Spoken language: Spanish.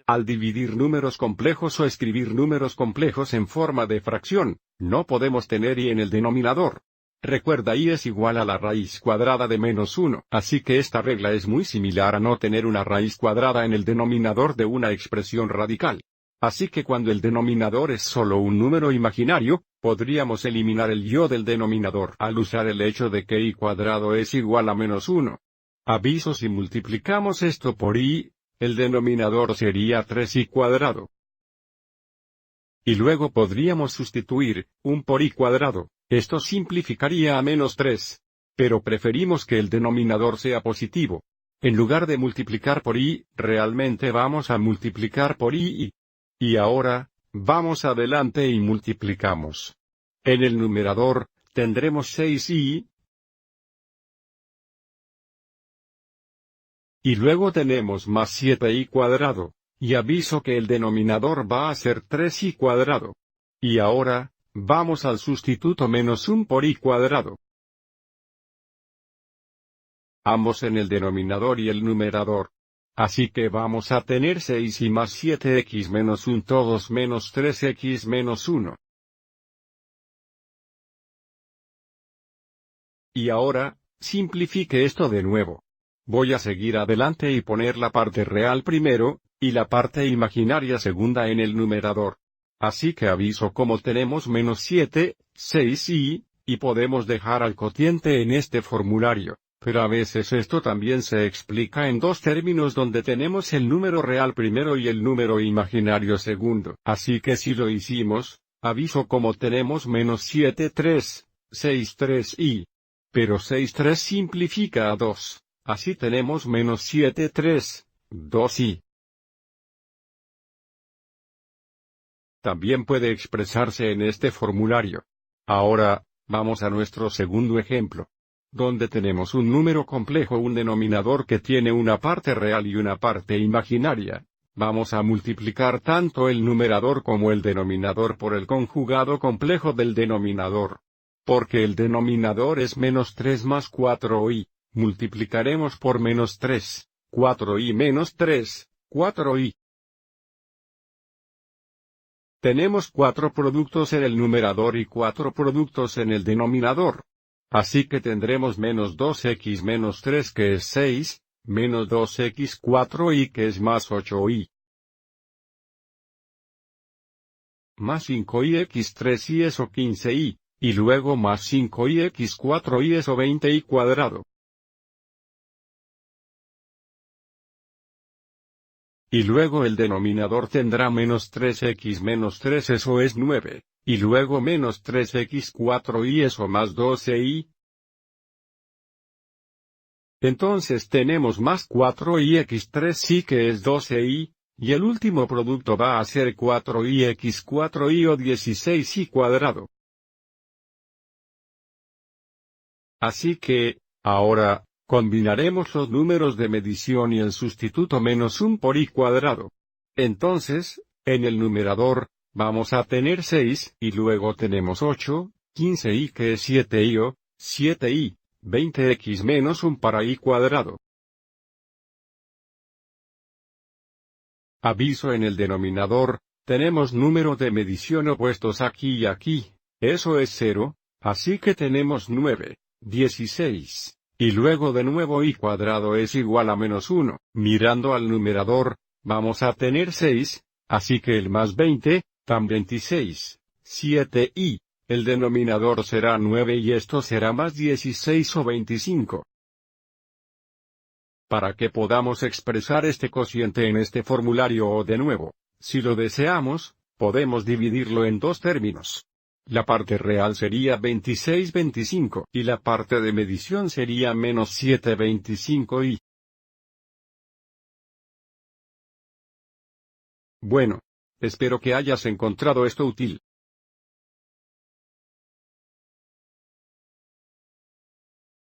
Al dividir números complejos o escribir números complejos en forma de fracción, no podemos tener y en el denominador. Recuerda, y es igual a la raíz cuadrada de -1, así que esta regla es muy similar a no tener una raíz cuadrada en el denominador de una expresión radical. Así que cuando el denominador es solo un número imaginario, podríamos eliminar el yo del denominador al usar el hecho de que y cuadrado es igual a -1. Aviso: si multiplicamos esto por y, el denominador sería 3y cuadrado. Y luego podríamos sustituir un por y cuadrado. Esto simplificaría a -3. Pero preferimos que el denominador sea positivo. En lugar de multiplicar por y, realmente vamos a multiplicar por y. Y ahora, vamos adelante y multiplicamos. En el numerador, tendremos 6y. Y luego tenemos más 7y cuadrado. Y aviso que el denominador va a ser 3y cuadrado. Y ahora, vamos al sustituto -1 por y cuadrado. Ambos en el denominador y el numerador. Así que vamos a tener 6y más 7x menos 1 todos menos 3x menos 1. Y ahora, simplifique esto de nuevo. Voy a seguir adelante y poner la parte real primero, y la parte imaginaria segunda en el numerador. Así que aviso como tenemos -7, 6y, y podemos dejar al cociente en este formulario. Pero a veces esto también se explica en dos términos donde tenemos el número real primero y el número imaginario segundo. Así que si lo hicimos, aviso como tenemos -7 3, 6 3y. Pero 6 3 simplifica a 2, así tenemos -7 3, 2y. También puede expresarse en este formulario. Ahora, vamos a nuestro segundo ejemplo, donde tenemos un número complejo, un denominador que tiene una parte real y una parte imaginaria. Vamos a multiplicar tanto el numerador como el denominador por el conjugado complejo del denominador. Porque el denominador es -3 más 4y, multiplicaremos por -3, 4y menos 3, 4y. Tenemos 4 productos en el numerador y 4 productos en el denominador. Así que tendremos -2x menos 3 que es 6, menos 2x 4y que es más 8y. Más 5y x 3y eso 15y, y luego más 5y x 4y eso 20y cuadrado. Y luego el denominador tendrá -3x menos 3 eso es 9, y luego menos 3x 4y eso más 12y. Entonces tenemos más 4y x 3y que es 12y, y el último producto va a ser 4y x 4y o 16y cuadrado. Así que, ahora, combinaremos los números de medición y el sustituto -1 por y cuadrado. Entonces, en el numerador, vamos a tener 6, y luego tenemos 8, 15y que es 7y o 7y, 20x menos 1 para y cuadrado. Aviso: en el denominador, tenemos números de medición opuestos aquí y aquí, eso es 0, así que tenemos 9, 16. Y luego de nuevo y cuadrado es igual a -1. Mirando al numerador, vamos a tener 6, así que el más 20, tan 26, 7y, el denominador será 9 y esto será más 16 o 25. Para que podamos expresar este cociente en este formulario o de nuevo, si lo deseamos, podemos dividirlo en dos términos. La parte real sería 26-25 y la parte de medición sería -7-25y. Bueno, espero que hayas encontrado esto útil.